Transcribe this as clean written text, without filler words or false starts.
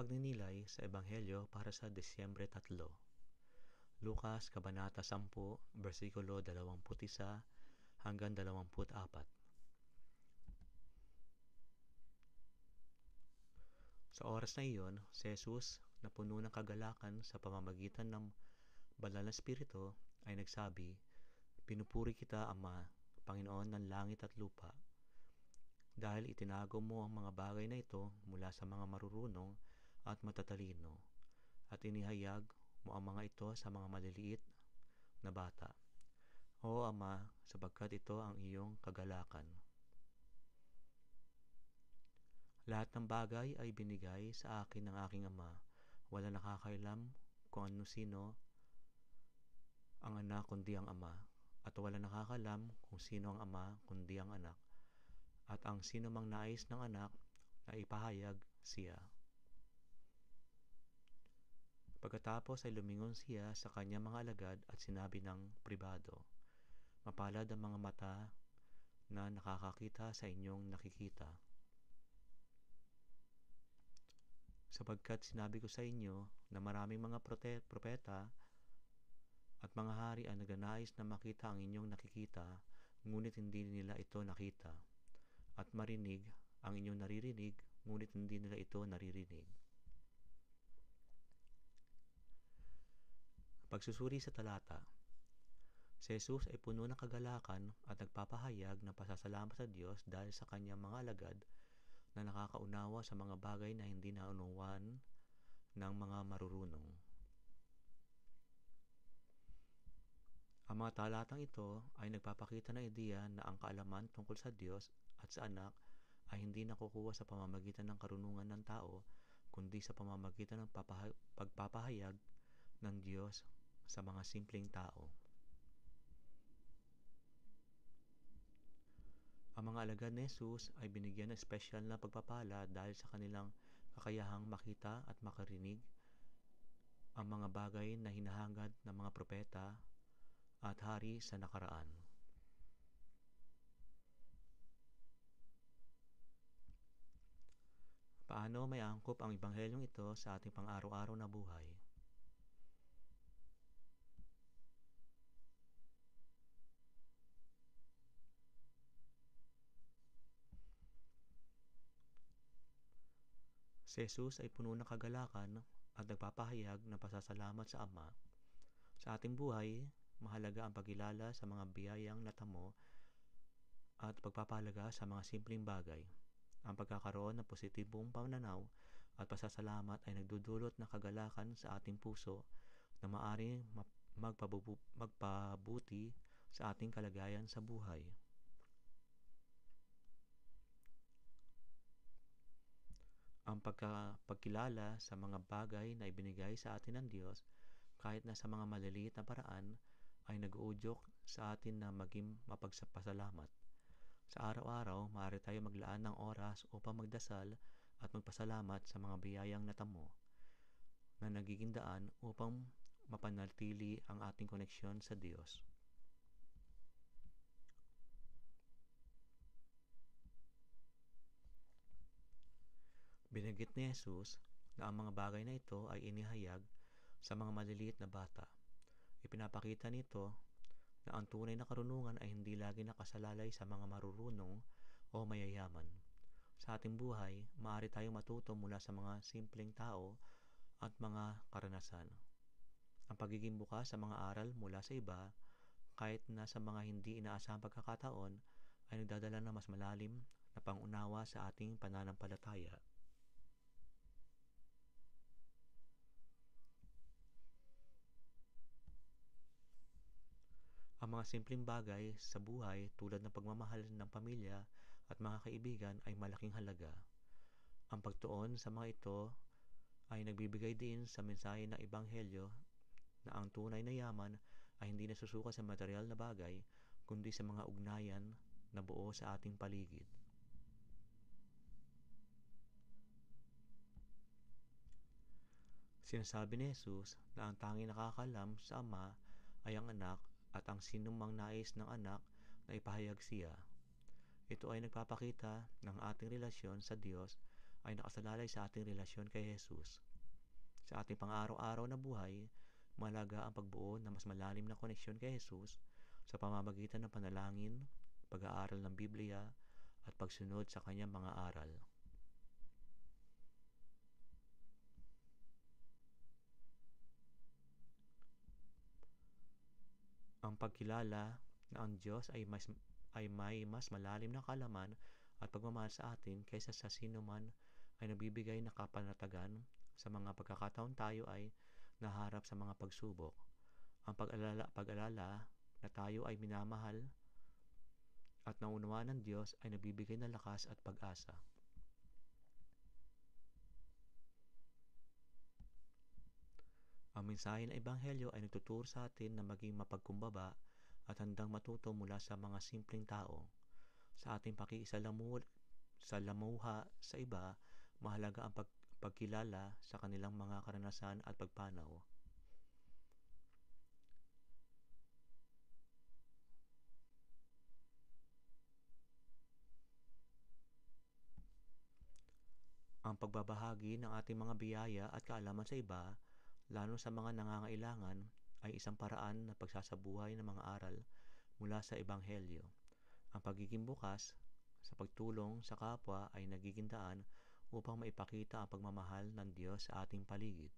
Pagninilay sa Ebanghelyo para sa Disyembre 3. Lukas, Kabanata 10, versikulo 21 hanggang 24. Sa oras na iyon, si Jesus, na puno ng kagalakan sa pamamagitan ng Banal na Espiritu, ay nagsabi, "Pinupuri kita, Ama, Panginoon ng langit at lupa, dahil itinago mo ang mga bagay na ito mula sa mga marurunong at matatalino, at inihayag mo ang mga ito sa mga maliliit na bata. O Ama, sapagkat ito ang iyong kagalakan. Lahat ng bagay ay binigay sa akin ng aking Ama. Wala nakakailam kung sino ang anak kundi ang Ama, at wala nakakalam kung sino ang Ama kundi ang anak, at ang sino mang nais ng anak na ipahayag siya." Pagkatapos ay lumingon siya sa kanyang mga alagad at sinabi ng pribado, "Mapalad ang mga mata na nakakakita sa inyong nakikita. Sapagkat sinabi ko sa inyo na maraming mga propeta at mga hari ang nagnanais na makita ang inyong nakikita, ngunit hindi nila ito nakita, at marinig ang inyong naririnig, ngunit hindi nila ito naririnig." Pagsusuri sa talata. Si Jesus ay puno ng kagalakan at nagpapahayag ng pasasalamat sa Diyos dahil sa kanyang mga alagad na nakakaunawa sa mga bagay na hindi naunawaan ng mga marurunong. Ang mga talatang ito ay nagpapakita ng ideya na ang kaalaman tungkol sa Diyos at sa anak ay hindi nakukuha sa pamamagitan ng karunungan ng tao, kundi sa pamamagitan ng pagpapahayag ng Diyos sa mga simpleng tao. Ang mga alagad ni Jesus ay binigyan ng espesyal na pagpapala dahil sa kanilang kakayahang makita at makarinig ang mga bagay na hinahangad ng mga propeta at hari sa nakaraan. Paano may angkop ang Ebanghelyong ito sa ating pang-araw-araw na buhay? Si Jesus ay puno ng kagalakan at nagpapahayag ng pasasalamat sa Ama. Sa ating buhay, mahalaga ang pagkilala sa mga biyayang natamo at pagpapahalaga sa mga simpleng bagay. Ang pagkakaroon ng positibong pananaw at pasasalamat ay nagdudulot ng kagalakan sa ating puso na maaaring magpabuti sa ating kalagayan sa buhay. Ang pagkilala sa mga bagay na ibinigay sa atin ng Diyos, kahit na sa mga maliliit na paraan, ay nag-uudyok sa atin na maging mapagpasalamat. Sa araw-araw, maaari tayo maglaan ng oras upang magdasal at magpasalamat sa mga biyayang natamo na nagiging daan upang mapanatili ang ating koneksyon sa Diyos. Binanggit ni Jesus na ang mga bagay na ito ay inihayag sa mga maliliit na bata. Ipinapakita nito na ang tunay na karunungan ay hindi lagi nakasalalay sa mga marurunong o mayayaman. Sa ating buhay, maaari tayong matuto mula sa mga simpleng tao at mga karanasan. Ang pagiging bukas sa mga aral mula sa iba, kahit na sa mga hindi inaasahang pagkakataon, ay nagdadala ng mas malalim na pangunawa sa ating pananampalataya. Ang mga simpleng bagay sa buhay tulad ng pagmamahal ng pamilya at mga kaibigan ay malaking halaga. Ang pagtuon sa mga ito ay nagbibigay din sa mensahe ng Ebanghelyo na ang tunay na yaman ay hindi nasusukat sa material na bagay, kundi sa mga ugnayan na buo sa ating paligid. Sinasabi ni Jesus na ang tanging nakakalam sa Ama ay ang anak at ang sinumang nais ng anak na ipahayag siya. Ito ay nagpapakita ng ating relasyon sa Diyos ay nakasalalay sa ating relasyon kay Jesus. Sa ating pang-araw-araw na buhay, mahalaga ang pagbuo ng mas malalim na koneksyon kay Jesus sa pamamagitan ng panalangin, pag-aaral ng Biblia, at pagsunod sa kanyang mga aral. Ang pagkilala na ang Diyos ay may mas malalim na kaalaman at pagmamahal sa atin kaysa sa sino man ay nagbibigay ng kapanatagan sa mga pagkakataon tayo ay naharap sa mga pagsubok. Ang pag-alala na tayo ay minamahal at naunawaan ng Diyos ay nagbibigay ng lakas at pag-asa. Ang mensahe ng Ebanghelyo ay nagtuturo sa atin na maging mapagkumbaba at handang matuto mula sa mga simpleng tao. Sa ating pakikisalamuha sa iba, mahalaga ang pagkilala sa kanilang mga karanasan at pagpanaw. Ang pagbabahagi ng ating mga biyaya at kaalaman sa iba, lalo sa mga nangangailangan, ay isang paraan na pagsasabuhay ng mga aral mula sa Ebanghelyo. Ang pagiging bukas sa pagtulong sa kapwa ay nagiging daan upang maipakita ang pagmamahal ng Diyos sa ating paligid.